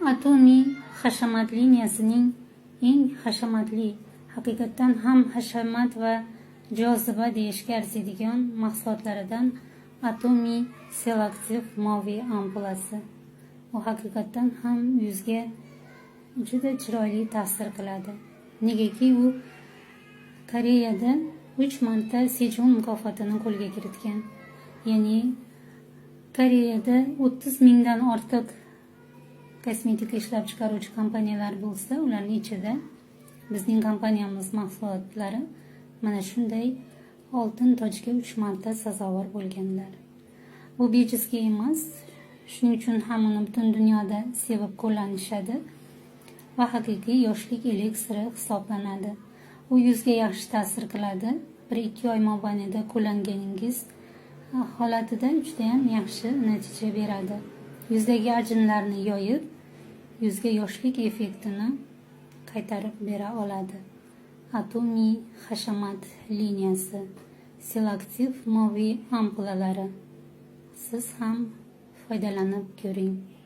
Atomiy hashamat liniyasining eng hashamatli, haqiqatdan ham hashamat va joziba deyishga arziydigan mahsulotlaridan Atomiy selektiv moviy ampulasi. U haqiqatdan ham yuzga juda chiroyli ta'sir qiladi. Negaki u Koreyada 3 marta Sejong mukofotini qo'lga kiritgan. Ya'ni Koreyada 30 mingdan ortiq kosmetika ishlab chiqaruvchi kompaniyalar bo'lsa, ularning ichida bizning kompaniyamiz mahsulotlari mana shunday oltin tojga 3 marta sazovor bo'lganlar. Bu bejizga emas, shuning uchun ham uni butun dunyoda sevib qo'llanishadi va haqiqiy yoshlik eliksiri hisoblanadi. U yuzga yaxshi ta'sir qiladi. 1-2 oy mobaynida qo'llanganingiz holatida juda ham yaxshi natija beradi. Yuzdagi ajinlarni yoyib, yuzga yoshlik effektini qaytarib bera oladi. Atomiy hashamat liniyasi selektiv moviy ampulalari. Siz ham foydalanib ko'ring.